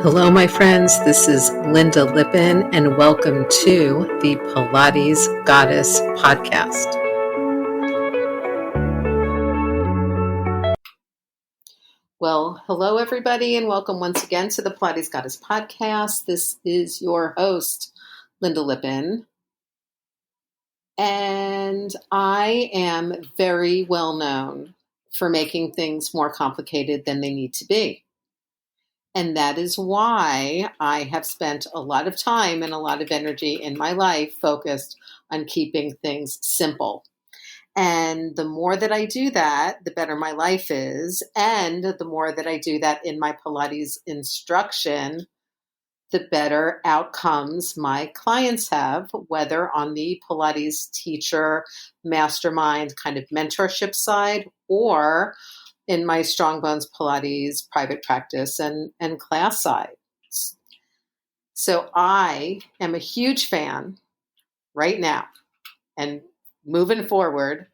Hello, my friends. This is Lynda Lippin, and welcome to the Pilates Goddess podcast. Well, hello, everybody, and welcome once again to the Pilates Goddess podcast. This is your host, Lynda Lippin, and I am very well known for making things more complicated than they need to be. And that is why I have spent a lot of time and a lot of energy in my life focused on keeping things simple. And the more that I do that, the better my life is. And the more that I do that in my Pilates instruction, the better outcomes my clients have, whether on the Pilates teacher, mastermind kind of mentorship side, or in my Strong Bones Pilates private practice and class side. So I am a huge fan right now and moving forward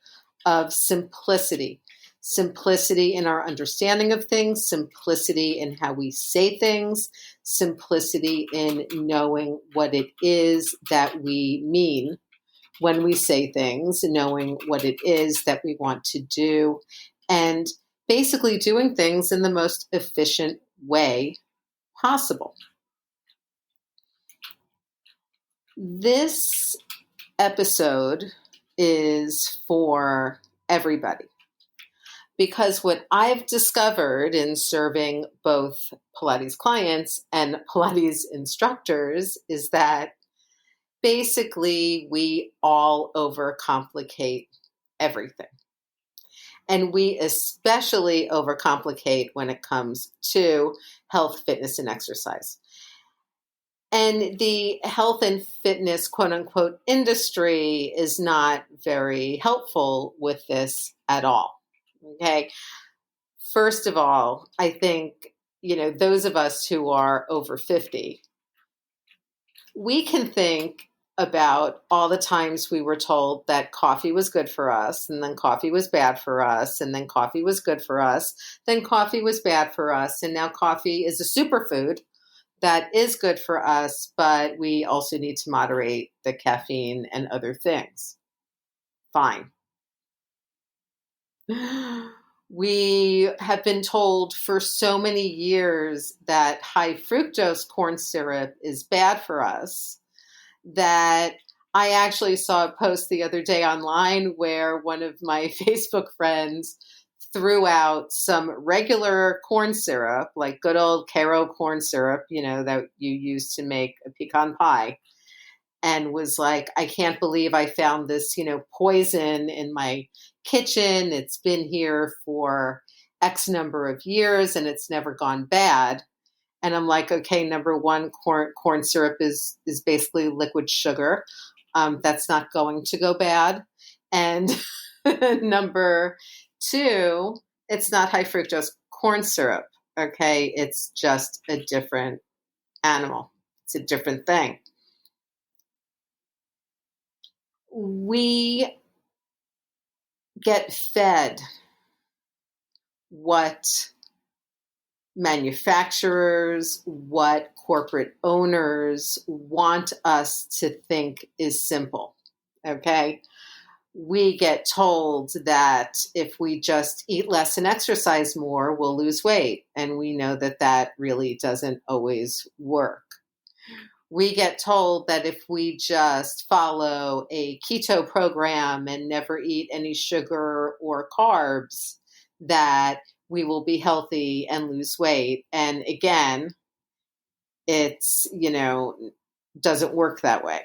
of simplicity. Simplicity in our understanding of things, simplicity in how we say things, simplicity in knowing what it is that we mean when we say things, knowing what it is that we want to do, and basically doing things in the most efficient way possible. This episode is for everybody because what I've discovered in serving both Pilates clients and Pilates instructors is that basically we all overcomplicate everything. And we especially overcomplicate when it comes to health, fitness, and exercise. And the health and fitness, quote unquote, industry is not very helpful with this at all. Okay. First of all, I think, those of us who are over 50, we can think about all the times we were told that coffee was good for us, and then coffee was bad for us, and then coffee was good for us, then coffee was bad for us, and now coffee is a superfood that is good for us, but we also need to moderate the caffeine and other things. Fine. We have been told for so many years that high fructose corn syrup is bad for us that I actually saw a post the other day online where one of my Facebook friends threw out some regular corn syrup, like good old Caro corn syrup, that you use to make a pecan pie, and was like, I can't believe I found this, poison in my kitchen. It's been here for X number of years and it's never gone bad. And I'm like, okay, number one, corn syrup is basically liquid sugar. That's not going to go bad. And number two, it's not high fructose corn syrup. Okay, it's just a different animal. It's a different thing. We get fed what manufacturers, what corporate owners want us to think is simple, okay? We get told that if we just eat less and exercise more, we'll lose weight. And we know that that really doesn't always work. We get told that if we just follow a keto program and never eat any sugar or carbs, that we will be healthy and lose weight. And again, it's, doesn't work that way.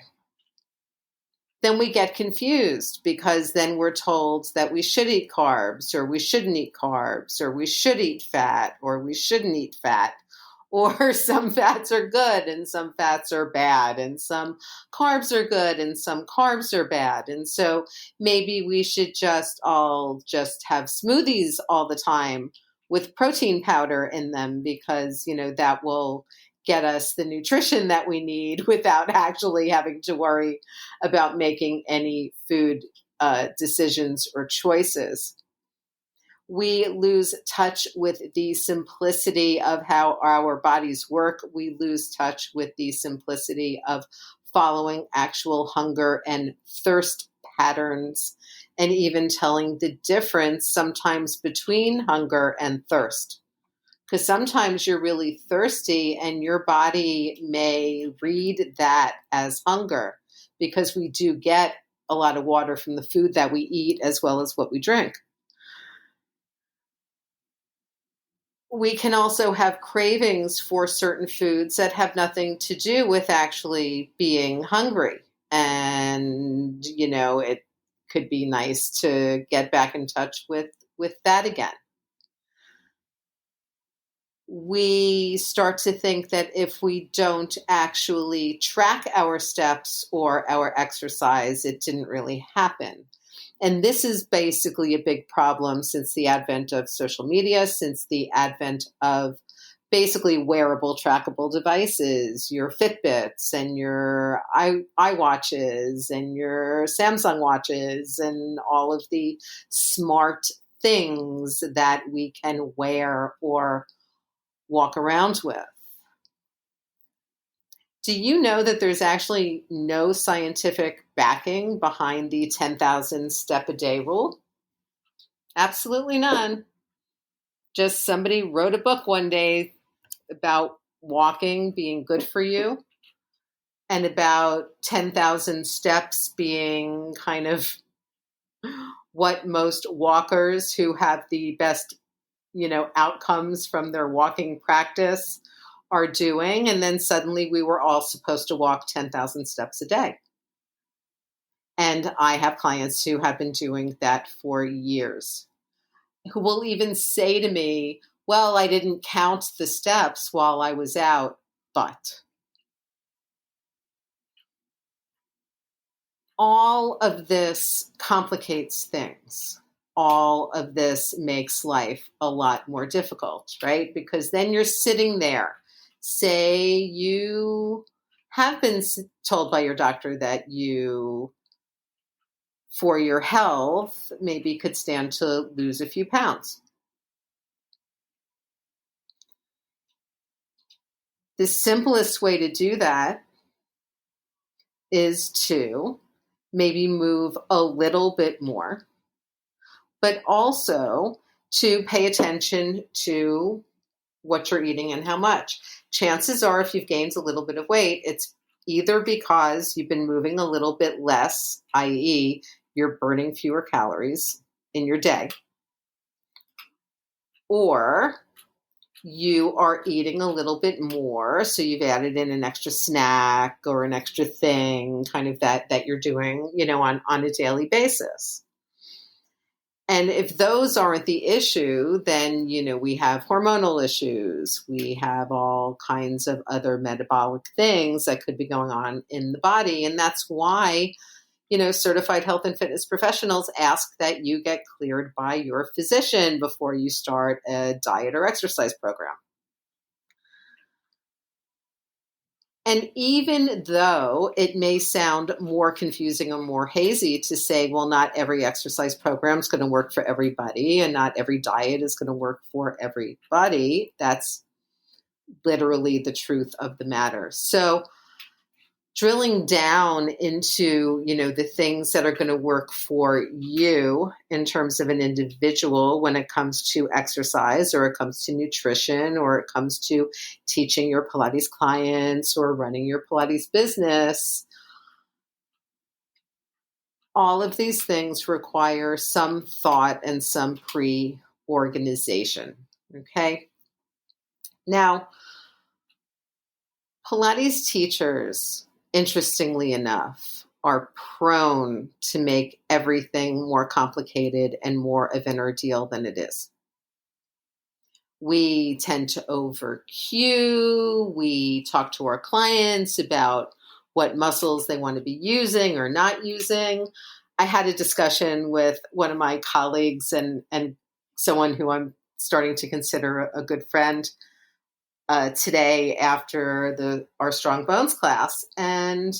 Then we get confused because then we're told that we should eat carbs or we shouldn't eat carbs or we should eat fat or we shouldn't eat fat, or some fats are good and some fats are bad and some carbs are good and some carbs are bad. And so maybe we should just have smoothies all the time with protein powder in them because, that will get us the nutrition that we need without actually having to worry about making any food decisions or choices. We lose touch with the simplicity of how our bodies work. We lose touch with the simplicity of following actual hunger and thirst patterns, and even telling the difference sometimes between hunger and thirst. Because sometimes you're really thirsty and your body may read that as hunger, because we do get a lot of water from the food that we eat as well as what we drink. We can also have cravings for certain foods that have nothing to do with actually being hungry. And, it could be nice to get back in touch with that again. We start to think that if we don't actually track our steps or our exercise, it didn't really happen. And this is basically a big problem since the advent of social media, since the advent of basically wearable, trackable devices, your Fitbits and your iWatches and your Samsung watches and all of the smart things that we can wear or walk around with. Do you know that there's actually no scientific backing behind the 10,000 step a day rule? Absolutely none. Just somebody wrote a book one day about walking being good for you and about 10,000 steps being kind of what most walkers who have the best, outcomes from their walking practice are doing. And then suddenly we were all supposed to walk 10,000 steps a day. And I have clients who have been doing that for years, who will even say to me, well, I didn't count the steps while I was out, but all of this complicates things. All of this makes life a lot more difficult, right? Because then you're sitting there. Say you have been told by your doctor that you, for your health, maybe could stand to lose a few pounds. The simplest way to do that is to maybe move a little bit more, but also to pay attention to what you're eating and how much. Chances are, if you've gained a little bit of weight, it's either because you've been moving a little bit less, i.e., you're burning fewer calories in your day, or you are eating a little bit more, so you've added in an extra snack or an extra thing, kind of that you're doing, on a daily basis. And if those aren't the issue, then, we have hormonal issues. We have all kinds of other metabolic things that could be going on in the body. And that's why, certified health and fitness professionals ask that you get cleared by your physician before you start a diet or exercise program. And even though it may sound more confusing or more hazy to say, well, not every exercise program is going to work for everybody and not every diet is going to work for everybody, that's literally the truth of the matter. So drilling down into, the things that are going to work for you in terms of an individual when it comes to exercise or it comes to nutrition or it comes to teaching your Pilates clients or running your Pilates business, all of these things require some thought and some pre-organization. Okay. Now, Pilates teachers, interestingly enough, are prone to make everything more complicated and more of an ordeal than it is. We tend to over cue. We talk to our clients about what muscles they want to be using or not using. I had a discussion with one of my colleagues and someone who I'm starting to consider a good friend today after our Strong Bones class. And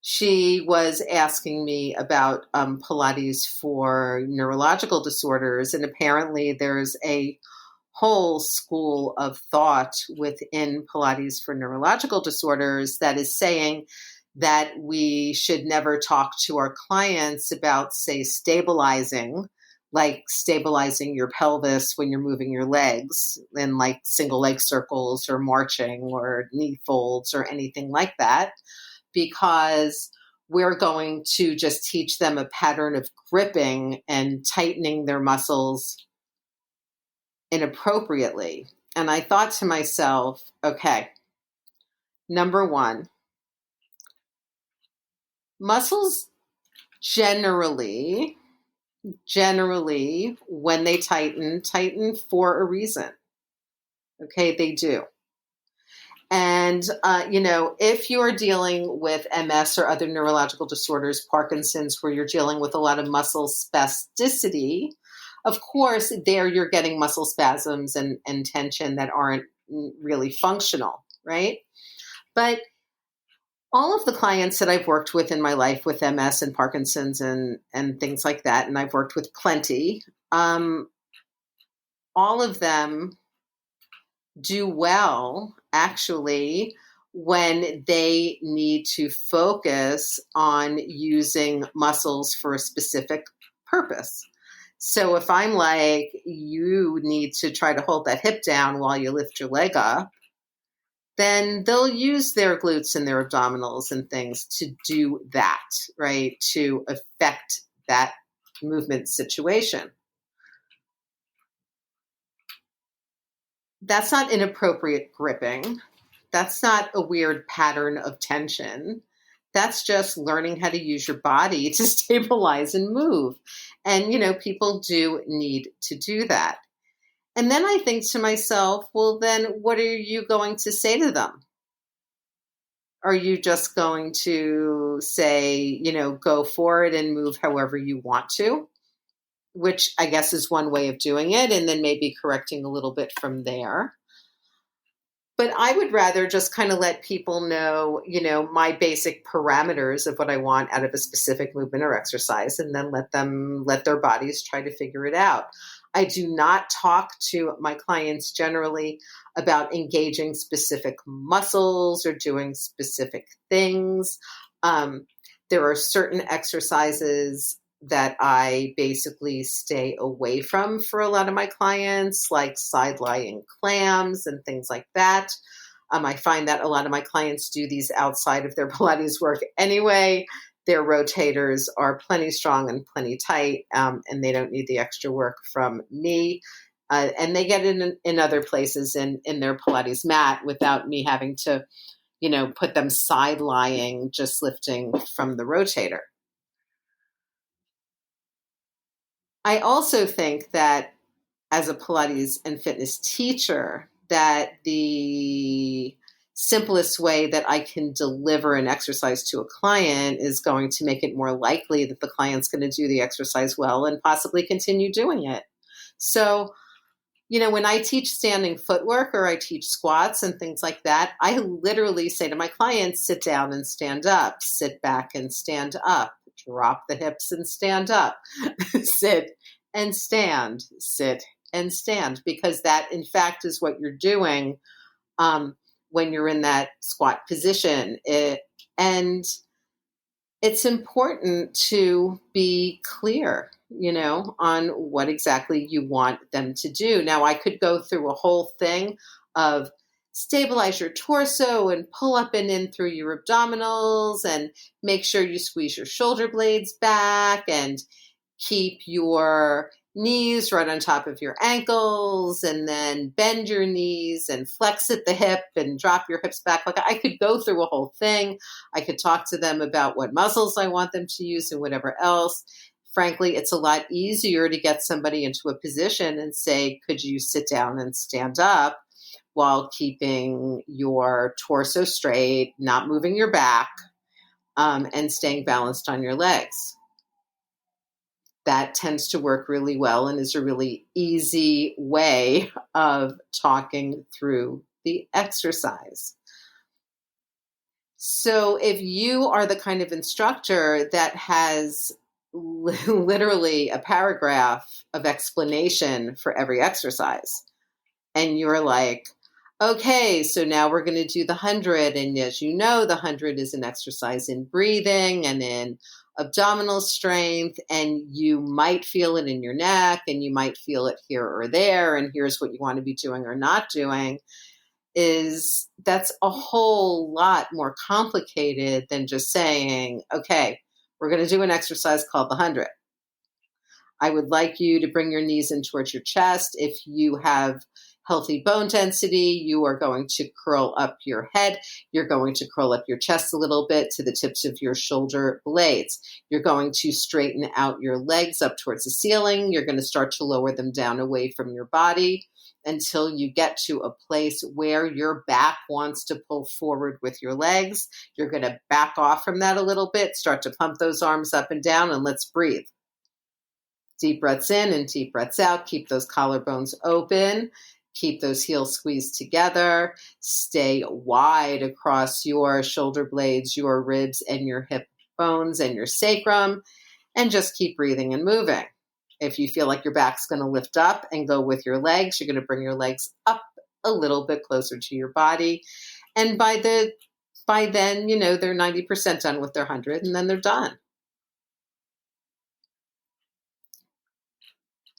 She was asking me about Pilates for neurological disorders, and apparently there's a whole school of thought within Pilates for neurological disorders that is saying that we should never talk to our clients about, say, stabilizing, like stabilizing your pelvis when you're moving your legs in like single leg circles or marching or knee folds or anything like that, because we're going to just teach them a pattern of gripping and tightening their muscles inappropriately. And I thought to myself, okay, number one, muscles generally, when they tighten for a reason. Okay, they do. And, if you're dealing with MS or other neurological disorders, Parkinson's, where you're dealing with a lot of muscle spasticity, of course, there you're getting muscle spasms and tension that aren't really functional, right? But all of the clients that I've worked with in my life with MS and Parkinson's and things like that, and I've worked with plenty, all of them do well, actually, when they need to focus on using muscles for a specific purpose. So if I'm like, you need to try to hold that hip down while you lift your leg up, then they'll use their glutes and their abdominals and things to do that, right? To affect that movement situation. That's not inappropriate gripping. That's not a weird pattern of tension. That's just learning how to use your body to stabilize and move. And, people do need to do that. And then I think to myself, well, then what are you going to say to them? Are you just going to say, go for it and move however you want to? Which I guess is one way of doing it, and then maybe correcting a little bit from there. But I would rather just kind of let people know, my basic parameters of what I want out of a specific movement or exercise, and then let their bodies try to figure it out. I do not talk to my clients generally about engaging specific muscles or doing specific things. There are certain exercises that I basically stay away from for a lot of my clients, like side lying clams and things like that. I find that a lot of my clients do these outside of their Pilates work anyway. Their rotators are plenty strong and plenty tight, and they don't need the extra work from me. And they get in other places in their Pilates mat without me having to, put them side lying, just lifting from the rotator. I also think that as a Pilates and fitness teacher, that the simplest way that I can deliver an exercise to a client is going to make it more likely that the client's going to do the exercise well and possibly continue doing it. So, when I teach standing footwork or I teach squats and things like that, I literally say to my clients, sit down and stand up, sit back and stand up, drop the hips and stand up, sit and stand, sit and stand, because that, in fact, is what you're doing when you're in that squat position. And it's important to be clear, on what exactly you want them to do. Now, I could go through a whole thing of stabilize your torso and pull up and in through your abdominals and make sure you squeeze your shoulder blades back and keep your knees right on top of your ankles, and then bend your knees and flex at the hip and drop your hips back. Like, I could go through a whole thing. I could talk to them about what muscles I want them to use and whatever else. Frankly, it's a lot easier to get somebody into a position and say, could you sit down and stand up while keeping your torso straight, not moving your back, and staying balanced on your legs. That tends to work really well and is a really easy way of talking through the exercise. So if you are the kind of instructor that has literally a paragraph of explanation for every exercise, and you're like, okay, so now we're going to do the 100. And as you know, the 100 is an exercise in breathing and in abdominal strength. And you might feel it in your neck and you might feel it here or there. And here's what you want to be doing or not doing. That's a whole lot more complicated than just saying, okay, we're going to do an exercise called the 100. I would like you to bring your knees in towards your chest. If you have healthy bone density, you are going to curl up your head. You're going to curl up your chest a little bit to the tips of your shoulder blades. You're going to straighten out your legs up towards the ceiling. You're going to start to lower them down away from your body until you get to a place where your back wants to pull forward with your legs. You're going to back off from that a little bit, start to pump those arms up and down, and let's breathe. Deep breaths in and deep breaths out. Keep those collarbones open. Keep those heels squeezed together. Stay wide across your shoulder blades, your ribs, and your hip bones and your sacrum. And just keep breathing and moving. If you feel like your back's going to lift up and go with your legs, you're going to bring your legs up a little bit closer to your body. And by then, they're 90% done with their 100, and then they're done.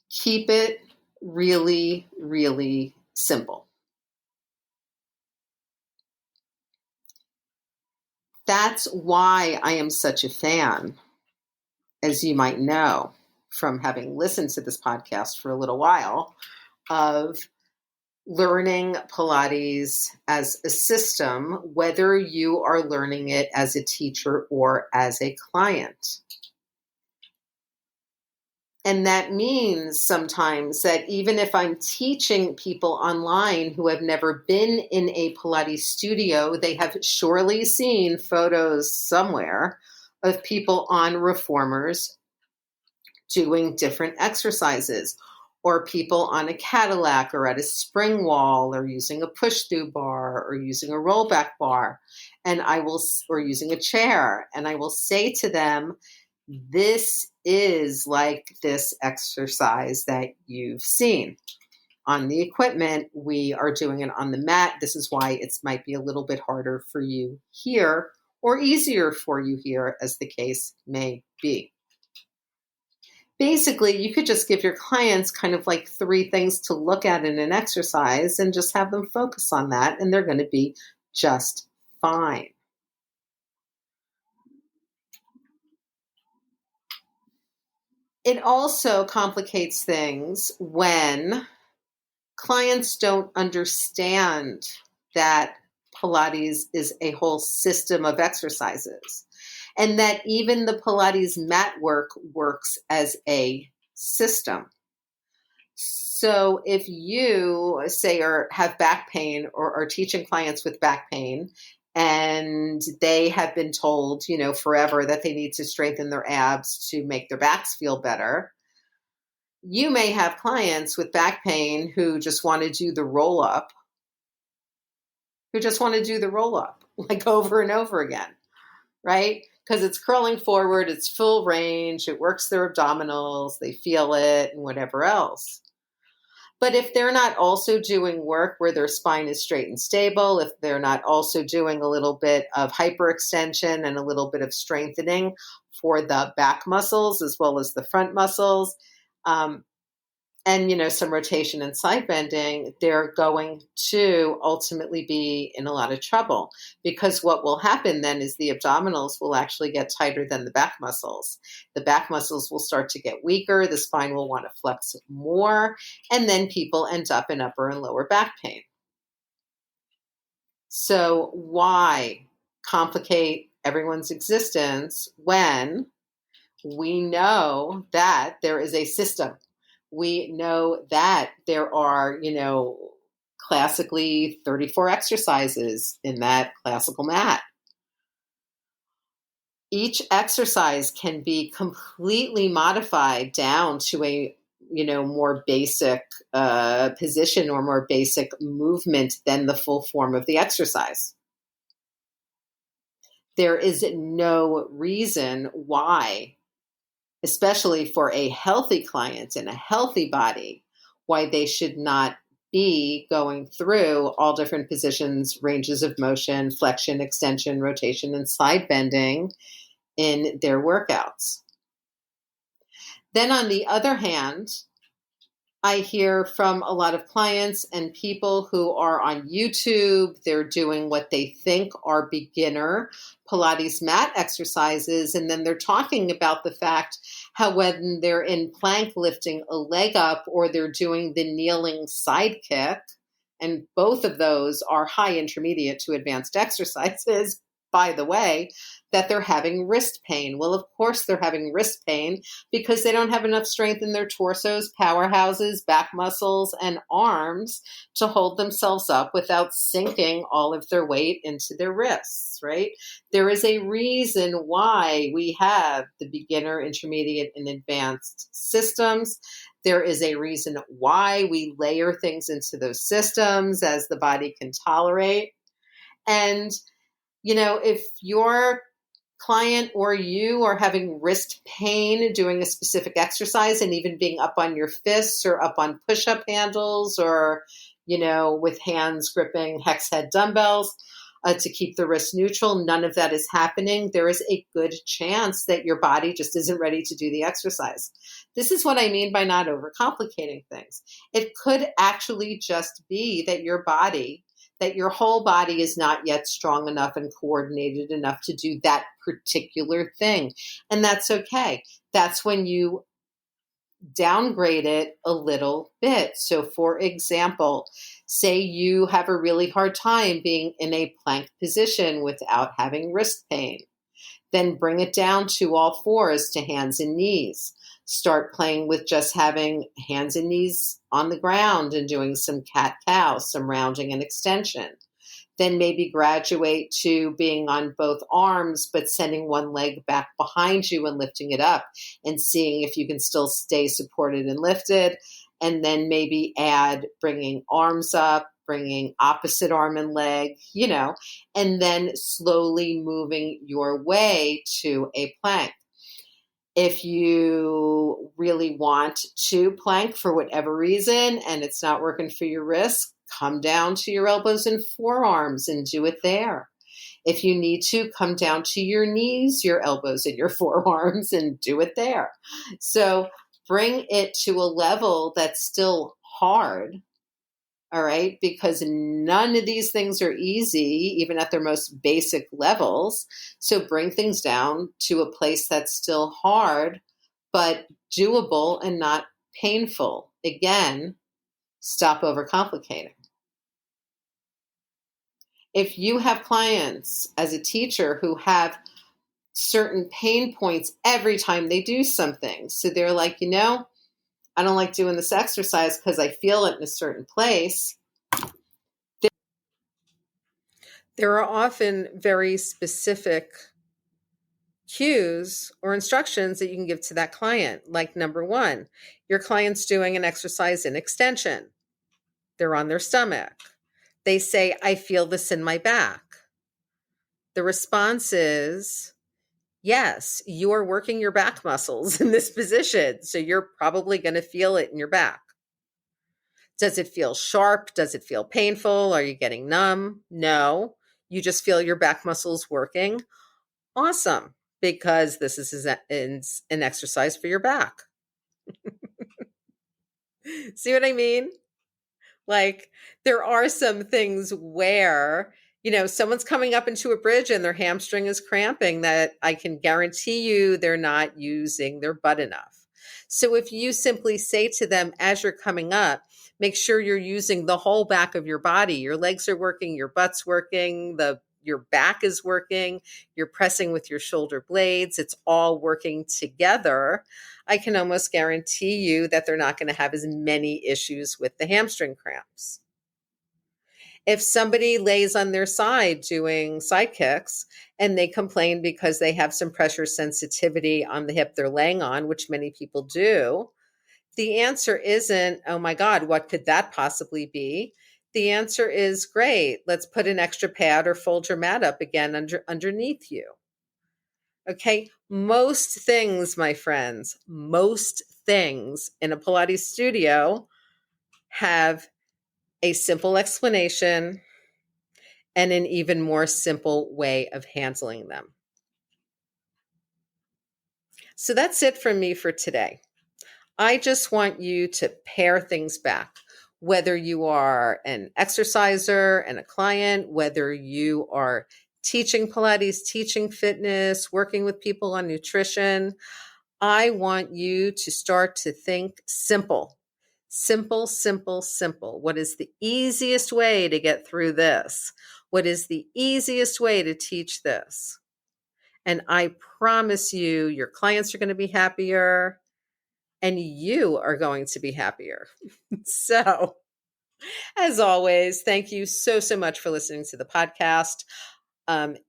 Keep it really, really simple. That's why I am such a fan, as you might know from having listened to this podcast for a little while, of learning Pilates as a system, whether you are learning it as a teacher or as a client. And that means sometimes that even if I'm teaching people online who have never been in a Pilates studio, they have surely seen photos somewhere of people on reformers doing different exercises, or people on a Cadillac or at a spring wall, or using a push-through bar, or using a rollback bar, or using a chair. And I will say to them, this is like this exercise that you've seen. On the equipment, we are doing it on the mat. This is why it might be a little bit harder for you here or easier for you here, as the case may be. Basically, you could just give your clients kind of like 3 things to look at in an exercise and just have them focus on that, and they're going to be just fine. It also complicates things when clients don't understand that Pilates is a whole system of exercises, and that even the Pilates mat work works as a system. So if you say have back pain or are teaching clients with back pain, and they have been told, forever that they need to strengthen their abs to make their backs feel better, you may have clients with back pain who just want to do the roll up, like over and over again, right? Because it's curling forward, it's full range, it works their abdominals, they feel it, and whatever else. But if they're not also doing work where their spine is straight and stable, if they're not also doing a little bit of hyperextension and a little bit of strengthening for the back muscles as well as the front muscles, and some rotation and side bending, they're going to ultimately be in a lot of trouble, because what will happen then is the abdominals will actually get tighter than the back muscles. The back muscles will start to get weaker. The spine will want to flex more, and then people end up in upper and lower back pain. So why complicate everyone's existence when we know that there is a system? We know that there are, classically 34 exercises in that classical mat. Each exercise can be completely modified down to a, more basic position or more basic movement than the full form of the exercise. There is no reason why, especially for a healthy client in a healthy body, why they should not be going through all different positions, ranges of motion, flexion, extension, rotation, and side bending in their workouts. Then on the other hand, I hear from a lot of clients and people who are on YouTube. They're doing what they think are beginner Pilates mat exercises. And then they're talking about the fact how when they're in plank lifting a leg up or they're doing the kneeling side kick, and both of those are high intermediate to advanced exercises, by the way, that they're having wrist pain. Well, of course they're having wrist pain because they don't have enough strength in their torsos, powerhouses, back muscles, and arms to hold themselves up without sinking all of their weight into their wrists, right? There is a reason why we have the beginner, intermediate, and advanced systems. There is a reason why we layer things into those systems as the body can tolerate. And if your client or you are having wrist pain doing a specific exercise and even being up on your fists or up on push-up handles or, with hands gripping hex head dumbbells to keep the wrist neutral, none of that is happening. There is a good chance that your body just isn't ready to do the exercise. This is what I mean by not overcomplicating things. It could actually just be that your whole body is not yet strong enough and coordinated enough to do that particular thing. And that's okay. That's when you downgrade it a little bit. So for example, say you have a really hard time being in a plank position without having wrist pain. Then bring it down to all fours to hands and knees. Start playing with just having hands and knees on the ground and doing some cat-cow, some rounding and extension. Then maybe graduate to being on both arms, but sending one leg back behind you and lifting it up and seeing if you can still stay supported and lifted. And then maybe add bringing arms up, bringing opposite arm and leg, and then slowly moving your way to a plank. If you really want to plank for whatever reason and it's not working for your wrist, come down to your elbows and forearms and do it there. If you need to, come down to your knees, your elbows, and your forearms and do it there. So bring it to a level that's still hard, all right? Because none of these things are easy, even at their most basic levels. So bring things down to a place that's still hard, but doable and not painful. Again, stop overcomplicating. If you have clients as a teacher who have certain pain points every time they do something, so they're like, I don't like doing this exercise because I feel it in a certain place. There are often very specific cues or instructions that you can give to that client. Like number one, your client's doing an exercise in extension. They're on their stomach. They say, I feel this in my back. The response is, yes, you are working your back muscles in this position. So you're probably going to feel it in your back. Does it feel sharp? Does it feel painful? Are you getting numb? No, you just feel your back muscles working. Awesome, because this is an exercise for your back. See what I mean? Like, there are some things where, someone's coming up into a bridge and their hamstring is cramping, that I can guarantee you they're not using their butt enough. So if you simply say to them as you're coming up, make sure you're using the whole back of your body. Your legs are working, your butt's working, your back is working, you're pressing with your shoulder blades. It's all working together. I can almost guarantee you that they're not going to have as many issues with the hamstring cramps. If somebody lays on their side doing side kicks and they complain because they have some pressure sensitivity on the hip they're laying on, which many people do, the answer isn't, oh my God, what could that possibly be? The answer is great. Let's put an extra pad or fold your mat up again underneath you. Okay, most things, my friends, most things in a Pilates studio have a simple explanation and an even more simple way of handling them. So that's it from me for today. I just want you to pare things back, whether you are an exerciser and a client, whether you are teaching Pilates, teaching fitness, working with people on nutrition. I want you to start to think simple. Simple, simple, simple. What is the easiest way to get through this? What is the easiest way to teach this? And I promise you, your clients are going to be happier and you are going to be happier. So, as always, thank you so, so much for listening to the podcast.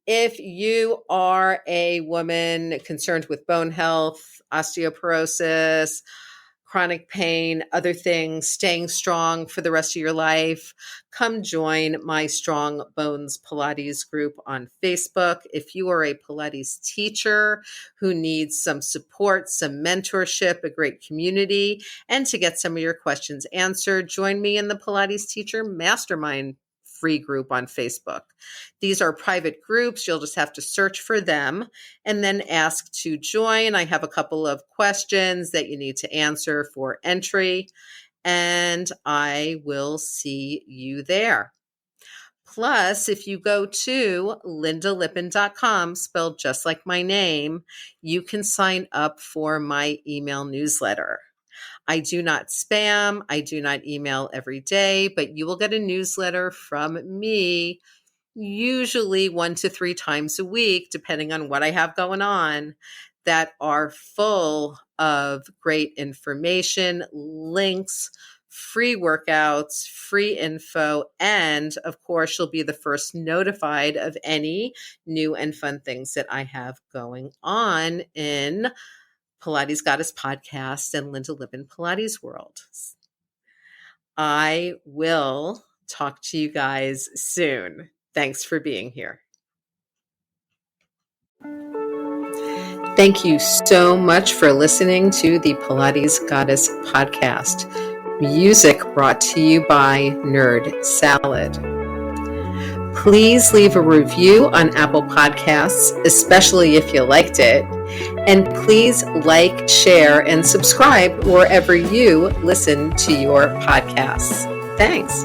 If you are a woman concerned with bone health, osteoporosis, chronic pain, other things, staying strong for the rest of your life, come join my Strong Bones Pilates group on Facebook. If you are a Pilates teacher who needs some support, some mentorship, a great community, and to get some of your questions answered, join me in the Pilates Teacher Mastermind free group on Facebook. These are private groups. You'll just have to search for them and then ask to join. I have a couple of questions that you need to answer for entry, and I will see you there. Plus, if you go to LyndaLippin.com, spelled just like my name, you can sign up for my email newsletter. I do not spam. I do not email every day, but you will get a newsletter from me usually 1 to 3 times a week, depending on what I have going on, that are full of great information, links, free workouts, free info, and of course, you'll be the first notified of any new and fun things that I have going on in Pilates Goddess Podcast and Lynda Lippin Pilates World. I will talk to you guys soon. Thanks for being here. Thank you so much for listening to the Pilates Goddess Podcast. Music brought to you by Nerd Salad. Please leave a review on Apple Podcasts, especially if you liked it. And please like, share, and subscribe wherever you listen to your podcasts. Thanks.